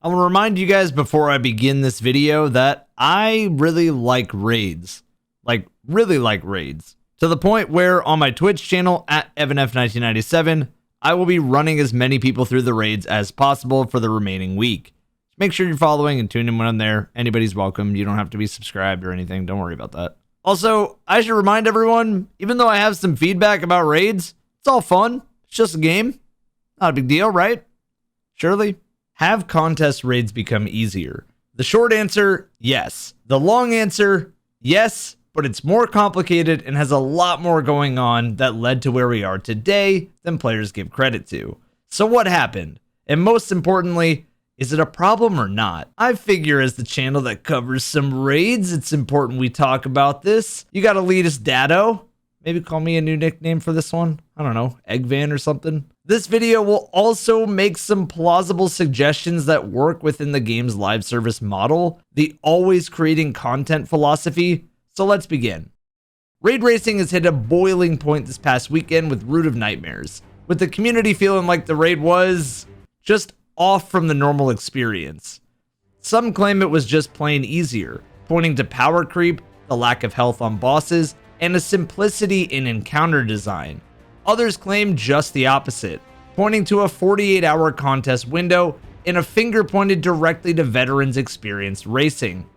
I want to remind you guys before I begin this video that I really like raids. Really like raids. To the point where on my Twitch channel at EvanF1997, I will be running as many people through the raids as possible for the remaining week. Make sure you're following and tune in when I'm there. Anybody's welcome. You don't have to be subscribed or anything. Don't worry about that. Also, I should remind everyone, even though I have some feedback about raids, it's all fun. It's just a game. Not a big deal, right? Surely. Have contest raids become easier? The short answer, yes. The long answer, yes, but it's more complicated and has a lot more going on that led to where we are today than players give credit to. So what happened? And most importantly, is it a problem or not? I figure as the channel that covers some raids, it's important we talk about this. You got Elitist Dado. Maybe call me a new nickname for this one. I don't know, Eggvan or something. This video will also make some plausible suggestions that work within the game's live service model, the always creating content philosophy. So let's begin. Raid racing has hit a boiling point this past weekend with Root of Nightmares, with the community feeling like the raid was just off from the normal experience. Some claim it was just plain easier, pointing to power creep, the lack of health on bosses, and a simplicity in encounter design. Others claim just the opposite, pointing to a 48-hour contest window and a finger pointed directly to veterans experienced racing.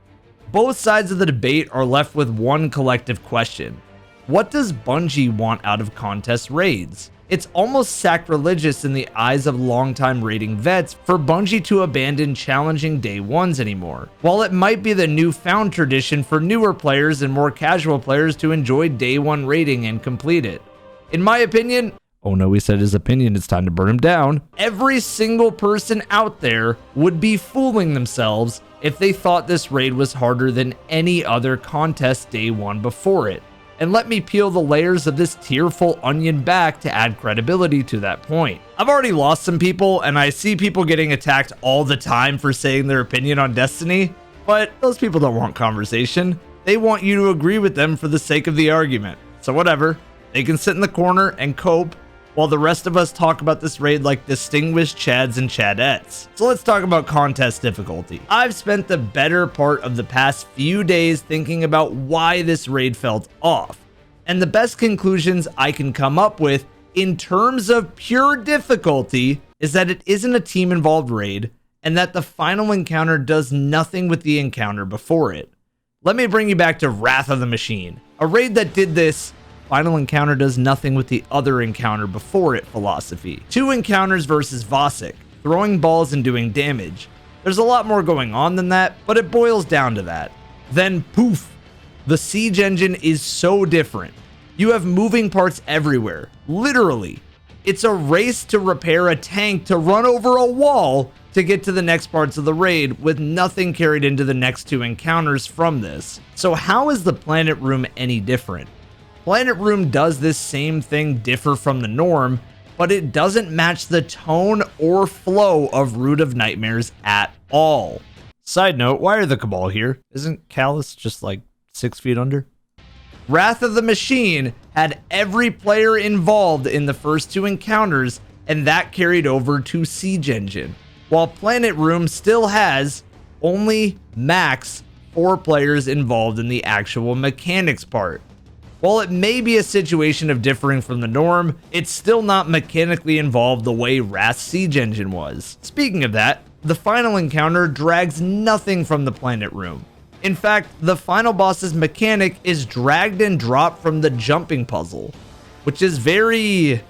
Both sides of the debate are left with one collective question. What does Bungie want out of contest raids? It's almost sacrilegious in the eyes of longtime raiding vets for Bungie to abandon challenging day ones anymore. While it might be the newfound tradition for newer players and more casual players to enjoy day one raiding and complete it. In my opinion, oh no, he said his opinion, it's time to burn him down. Every single person out there would be fooling themselves if they thought this raid was harder than any other contest day one before it. And let me peel the layers of this tearful onion back to add credibility to that point. I've already lost some people, and I see people getting attacked all the time for saying their opinion on Destiny, but those people don't want conversation. They want you to agree with them for the sake of the argument. So whatever, they can sit in the corner and cope, while the rest of us talk about this raid like distinguished Chads and Chadettes. So let's talk about contest difficulty. I've spent the better part of the past few days thinking about why this raid felt off. And the best conclusions I can come up with in terms of pure difficulty is that it isn't a team-involved raid, and that the final encounter does nothing with the encounter before it. Let me bring you back to Wrath of the Machine, a raid that did this final encounter does nothing with the other encounter before it philosophy. 2 encounters versus Vosik, throwing balls and doing damage. There's a lot more going on than that, but it boils down to that. Then poof, the siege engine is so different. You have moving parts everywhere, literally. It's a race to repair a tank to run over a wall to get to the next parts of the raid with nothing carried into the next 2 encounters from this. So how is the Planet Room any different? Planet Room does this same thing differ from the norm, but it doesn't match the tone or flow of Root of Nightmares at all. Side note, why are the Cabal here? Isn't Callus just like 6 feet under? Wrath of the Machine had every player involved in the first 2 encounters, and that carried over to Siege Engine, while Planet Room still has only max 4 players involved in the actual mechanics part. While it may be a situation of differing from the norm, it's still not mechanically involved the way Wrath's Siege Engine was. Speaking of that, the final encounter drags nothing from the Planet Room. In fact, the final boss's mechanic is dragged and dropped from the jumping puzzle, which is very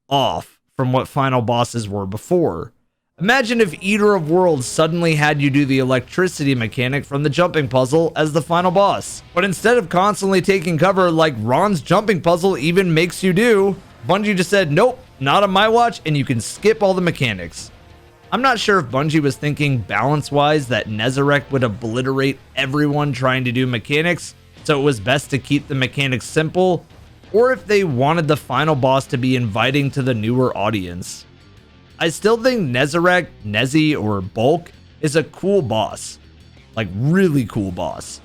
off from what final bosses were before. Imagine if Eater of Worlds suddenly had you do the electricity mechanic from the jumping puzzle as the final boss. But instead of constantly taking cover like Ron's jumping puzzle even makes you do, Bungie just said, nope, not on my watch, and you can skip all the mechanics. I'm not sure if Bungie was thinking balance-wise that Nezarec would obliterate everyone trying to do mechanics, so it was best to keep the mechanics simple, or if they wanted the final boss to be inviting to the newer audience. I still think Nezarec, Nezi, or Bulk is a cool boss. Like, really cool boss.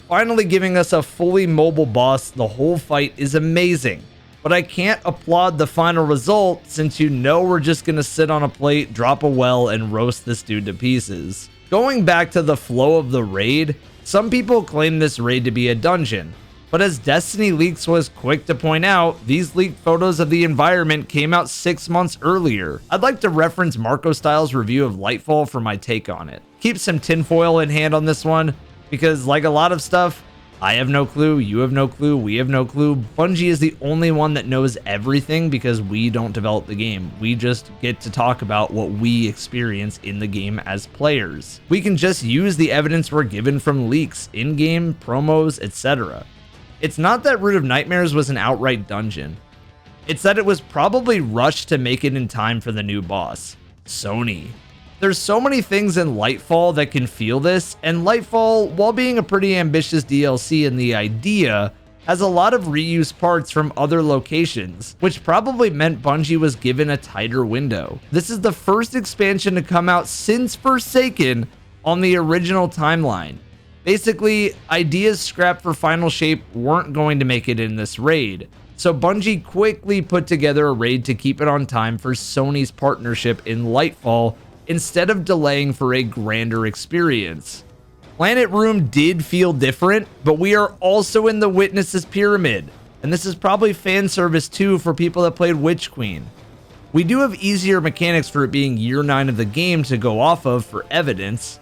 Finally giving us a fully mobile boss, the whole fight is amazing. but I can't applaud the final result since you know we're just gonna sit on a plate, drop a well, and roast this dude to pieces. Going back to the flow of the raid, some people claim this raid to be a dungeon, but as Destiny Leaks was quick to point out, these leaked photos of the environment came out 6 months earlier. I'd like to reference Marco Styles' review of Lightfall for my take on it. Keep some tinfoil in hand on this one, because like a lot of stuff, I have no clue, you have no clue, we have no clue. Bungie is the only one that knows everything because we don't develop the game. We just get to talk about what we experience in the game as players. We can just use the evidence we're given from leaks, in-game, promos, etc. It's not that Root of Nightmares was an outright dungeon. It's that it was probably rushed to make it in time for the new boss, Sony. There's so many things in Lightfall that can feel this, and Lightfall, while being a pretty ambitious DLC in the idea, has a lot of reused parts from other locations, which probably meant Bungie was given a tighter window. This is the first expansion to come out since Forsaken on the original timeline. Basically, ideas scrapped for Final Shape weren't going to make it in this raid, so Bungie quickly put together a raid to keep it on time for Sony's partnership in Lightfall instead of delaying for a grander experience. Planet Room did feel different, but we are also in the Witness's Pyramid, and this is probably fan service too for people that played Witch Queen. We do have easier mechanics for it being year 9 of the game to go off of for evidence,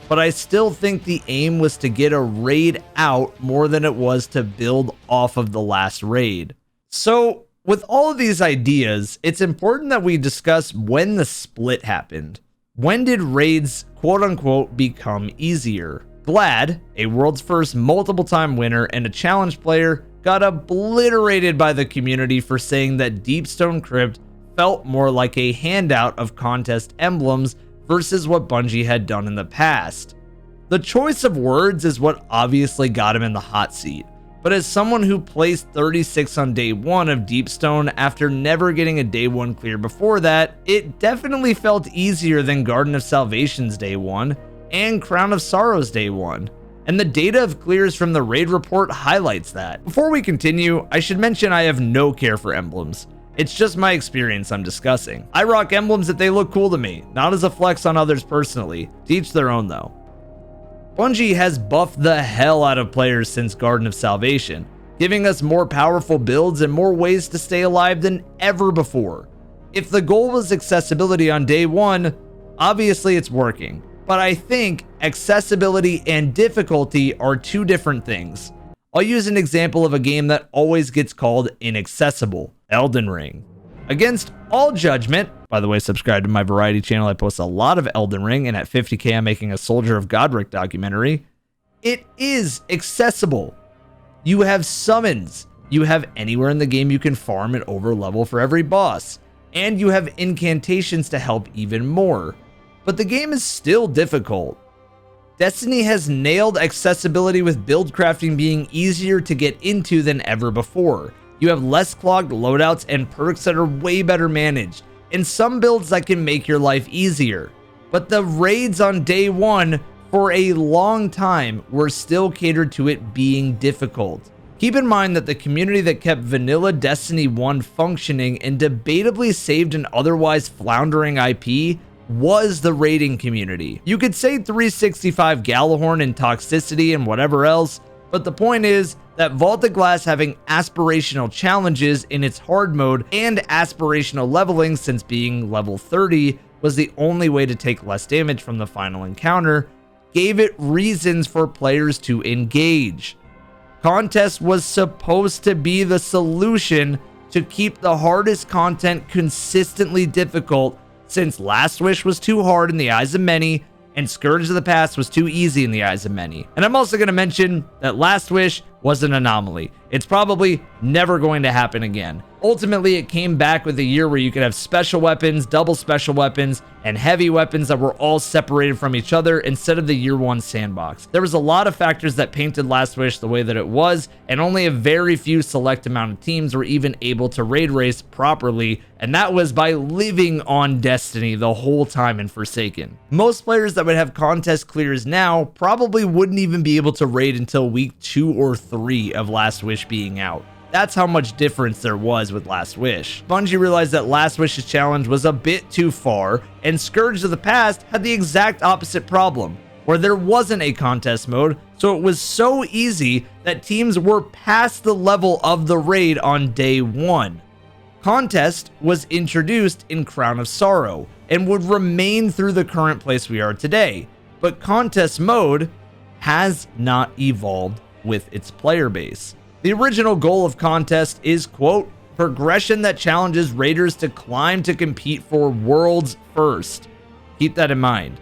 but I still think the aim was to get a raid out more than it was to build off of the last raid. So, with all of these ideas, it's important that we discuss when the split happened. When did raids, quote unquote, become easier? Vlad, a world's first multiple time winner and a challenge player, got obliterated by the community for saying that Deepstone Crypt felt more like a handout of contest emblems versus what Bungie had done in the past. The choice of words is what obviously got him in the hot seat, but as someone who placed 36 on day 1 of Deepstone after never getting a day 1 clear before that, it definitely felt easier than Garden of Salvation's day 1 and Crown of Sorrows day 1. And the data of clears from the raid report highlights that. Before we continue, I should mention I have no care for emblems. It's just my experience I'm discussing. I rock emblems if they look cool to me, not as a flex on others personally. To each their own though. Bungie has buffed the hell out of players since Garden of Salvation, giving us more powerful builds and more ways to stay alive than ever before. If the goal was accessibility on day 1, obviously it's working. But I think accessibility and difficulty are two different things. I'll use an example of a game that always gets called inaccessible, Elden Ring. Against all judgment, by the way, subscribe to my variety channel, I post a lot of Elden Ring, and at 50k I'm making a Soldier of Godric documentary. It is accessible. You have summons, you have anywhere in the game you can farm and over level for every boss, and you have incantations to help even more. But the game is still difficult. Destiny has nailed accessibility with build crafting being easier to get into than ever before. You have less clogged loadouts and perks that are way better managed, and some builds that can make your life easier. But the raids on day 1 for a long time were still catered to it being difficult. Keep in mind that the community that kept vanilla Destiny 1 functioning and debatably saved an otherwise floundering IP was the raiding community. You could say 365 Gjallarhorn and toxicity and whatever else, but the point is that Vaulted Glass having aspirational challenges in its hard mode and aspirational leveling since being level 30 was the only way to take less damage from the final encounter, gave it reasons for players to engage. Contest was supposed to be the solution to keep the hardest content consistently difficult, since Last Wish was too hard in the eyes of many, and Scourge of the Past was too easy in the eyes of many. And I'm also going to mention that Last Wish was an anomaly. It's probably never going to happen again. Ultimately, it came back with a year where you could have special weapons, double special weapons, and heavy weapons that were all separated from each other instead of the year 1 sandbox. There was a lot of factors that painted Last Wish the way that it was, and only a very few select amount of teams were even able to raid race properly, and that was by living on Destiny the whole time in Forsaken. Most players that would have contest clears now probably wouldn't even be able to raid until week 2 or 3 of Last Wish being out. That's how much difference there was with Last Wish. Bungie realized that Last Wish's challenge was a bit too far, and Scourge of the past had the exact opposite problem, where there wasn't a contest mode, so it was so easy that teams were past the level of the raid on day 1. Contest was introduced in Crown of Sorrow, and would remain through the current place we are today, but contest mode has not evolved with its player base. The original goal of contest is, quote, progression that challenges raiders to climb to compete for world's first. Keep that in mind.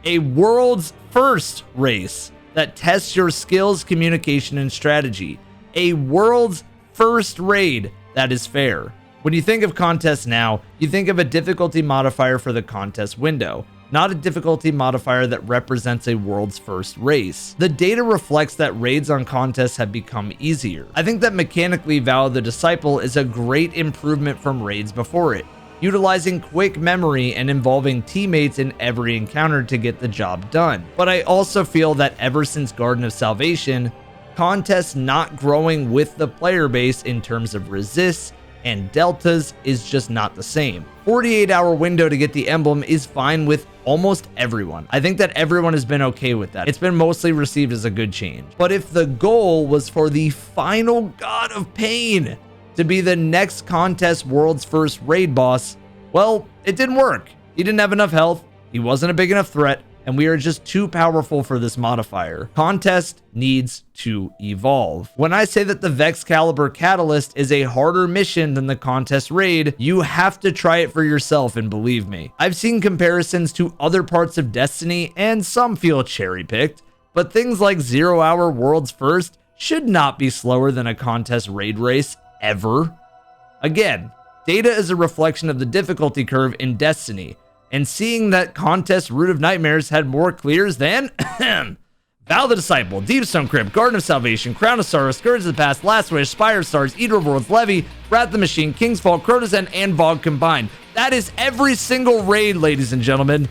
A world's first race that tests your skills, communication, and strategy. A world's first raid that is fair. When you think of contest now, you think of a difficulty modifier for the contest window, not a difficulty modifier that represents a world's first race. The data reflects that raids on contests have become easier. I think that mechanically Vow of the Disciple is a great improvement from raids before it, utilizing quick memory and involving teammates in every encounter to get the job done. But I also feel that ever since Garden of Salvation, contests not growing with the player base in terms of resists and deltas is just not the same. 48-hour window to get the emblem is fine with almost everyone. I think that everyone has been okay with that. It's been mostly received as a good change. But if the goal was for the final God of Pain to be the next contest world's first raid boss, well, it didn't work. He didn't have enough health, he wasn't a big enough threat, and we are just too powerful for this modifier. Contest needs to evolve. When I say that the Vexcalibur Catalyst is a harder mission than the contest raid, you have to try it for yourself and believe me. I've seen comparisons to other parts of Destiny and some feel cherry-picked, but things like 0 Hour World's First should not be slower than a contest raid race ever. Again, data is a reflection of the difficulty curve in Destiny, and seeing that contest Root of Nightmares had more clears than Vow of the Disciple, Deepstone Crypt, Garden of Salvation, Crown of Sorrow, Scourge of the Past, Last Wish, Spire Stars, Eater of Worlds, Levy, Wrath of the Machine, King's Fall, Crotas, and Vogue combined. That is every single raid, ladies and gentlemen.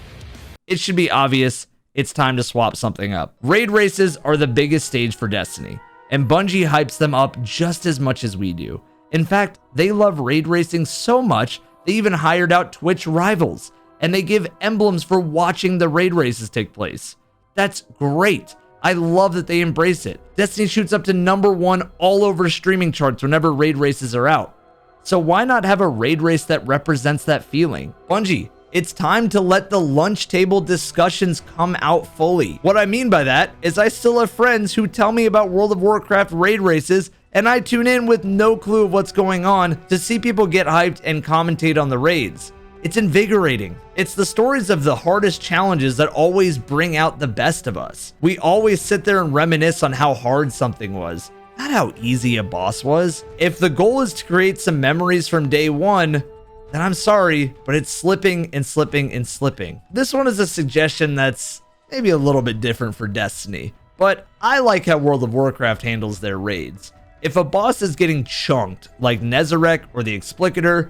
It should be obvious it's time to swap something up. Raid races are the biggest stage for Destiny, and Bungie hypes them up just as much as we do. In fact, they love raid racing so much, they even hired out Twitch rivals, and they give emblems for watching the raid races take place. That's great. I love that they embrace it. Destiny shoots up to #1 all over streaming charts whenever raid races are out. So why not have a raid race that represents that feeling? Bungie, it's time to let the lunch table discussions come out fully. What I mean by that is I still have friends who tell me about World of Warcraft raid races, and I tune in with no clue of what's going on to see people get hyped and commentate on the raids. It's invigorating. It's the stories of the hardest challenges that always bring out the best of us. We always sit there and reminisce on how hard something was, not how easy a boss was. If the goal is to create some memories from day 1, then I'm sorry, but it's slipping and slipping and slipping. This one is a suggestion that's maybe a little bit different for Destiny, but I like how World of Warcraft handles their raids. If a boss is getting chunked, like Nezarec or the Explicator,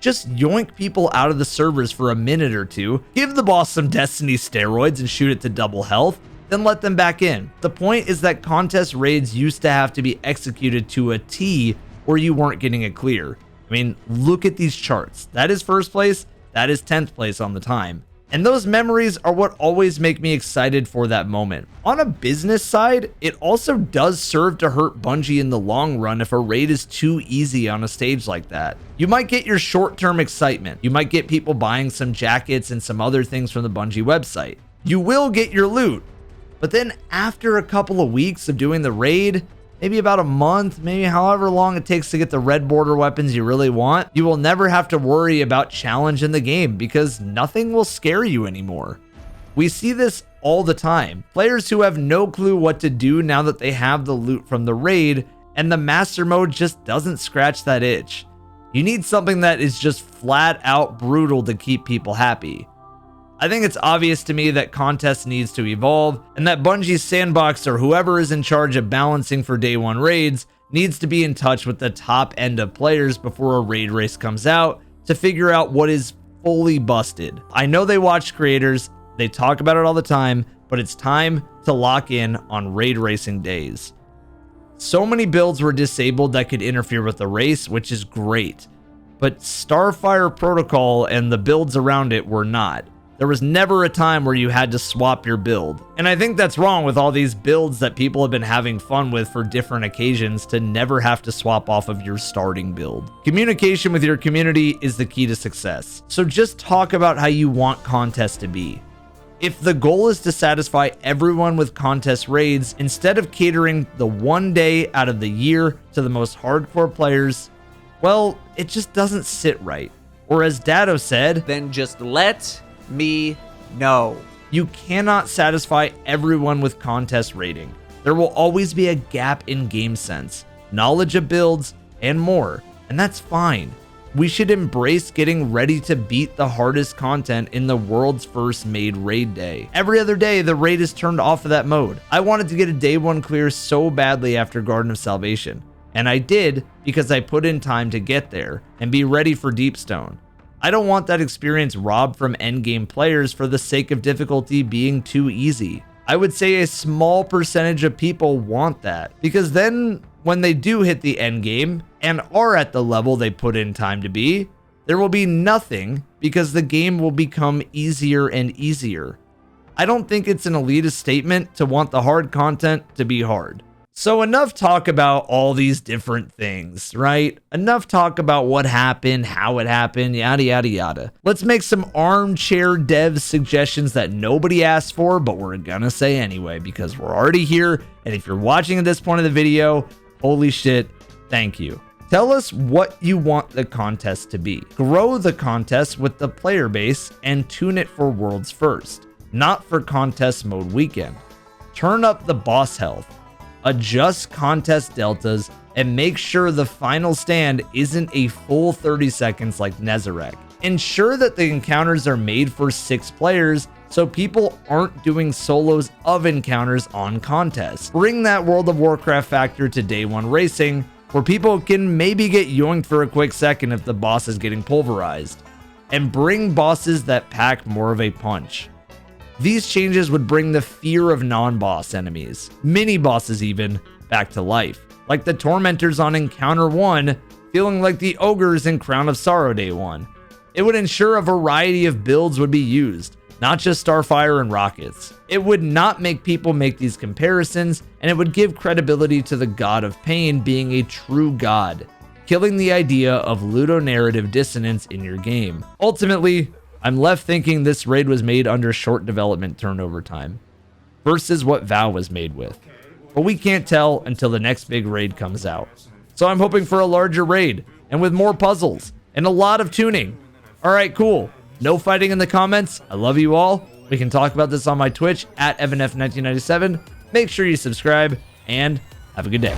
just yoink people out of the servers for a minute or two, give the boss some Destiny steroids and shoot it to double health, then let them back in. The point is that contest raids used to have to be executed to a T or you weren't getting a clear. I mean, look at these charts. That is first place, that is 10th place on the time. And those memories are what always make me excited for that moment. On a business side, it also does serve to hurt Bungie in the long run if a raid is too easy on a stage like that. You might get your short-term excitement. You might get people buying some jackets and some other things from the Bungie website. You will get your loot. But then after a couple of weeks of doing the raid, maybe about a month, maybe however long it takes to get the red border weapons you really want, you will never have to worry about challenge in the game because nothing will scare you anymore. We see this all the time. Players who have no clue what to do now that they have the loot from the raid, and the master mode just doesn't scratch that itch. You need something that is just flat out brutal to keep people happy. I think it's obvious to me that contest needs to evolve, and that Bungie's sandbox or whoever is in charge of balancing for day 1 raids needs to be in touch with the top end of players before a raid race comes out to figure out what is fully busted. I know they watch creators, they talk about it all the time, but it's time to lock in on raid racing days. So many builds were disabled that could interfere with the race, which is great. But Starfire Protocol and the builds around it were not. There was never a time where you had to swap your build. And I think that's wrong with all these builds that people have been having fun with for different occasions, to never have to swap off of your starting build. Communication with your community is the key to success. So just talk about how you want contests to be. If the goal is to satisfy everyone with contest raids, instead of catering the one day out of the year to the most hardcore players, well, it just doesn't sit right. Or as Dado said, then just let me know. You cannot satisfy everyone with contest rating. There will always be a gap in game sense, knowledge of builds, and more, and that's fine. We should embrace getting ready to beat the hardest content in the world's first made raid day. Every other day, the raid is turned off of that mode. I wanted to get a day one clear so badly after Garden of Salvation, and I did because I put in time to get there and be ready for Deepstone. I don't want that experience robbed from endgame players for the sake of difficulty being too easy. I would say a small percentage of people want that, because then when they do hit the endgame and are at the level they put in time to be, there will be nothing because the game will become easier and easier. I don't think it's an elitist statement to want the hard content to be hard. So enough talk about all these different things, right? Enough talk about what happened, how it happened, yada, yada, yada. Let's make some armchair dev suggestions that nobody asked for, but we're gonna say anyway, because we're already here. And if you're watching at this point of the video, holy shit, thank you. Tell us what you want the contest to be. Grow the contest with the player base and tune it for worlds first, not for contest mode weekend. Turn up the boss health. Adjust contest deltas, and make sure the final stand isn't a full 30 seconds like Nezarec. Ensure that the encounters are made for 6 players so people aren't doing solos of encounters on contests. Bring that World of Warcraft factor to day one racing, where people can maybe get yoinked for a quick second if the boss is getting pulverized. And bring bosses that pack more of a punch. These changes would bring the fear of non-boss enemies, mini-bosses even, back to life. Like the Tormentors on Encounter 1, feeling like the Ogres in Crown of Sorrow Day 1. It would ensure a variety of builds would be used, not just Starfire and Rockets. It would not make people make these comparisons, and it would give credibility to the God of Pain being a true god, killing the idea of ludonarrative dissonance in your game. Ultimately, I'm left thinking this raid was made under short development turnover time versus what Vow was made with. But we can't tell until the next big raid comes out. So I'm hoping for a larger raid and with more puzzles and a lot of tuning. All right, cool. No fighting in the comments. I love you all. We can talk about this on my Twitch at EvanF1997. Make sure you subscribe and have a good day.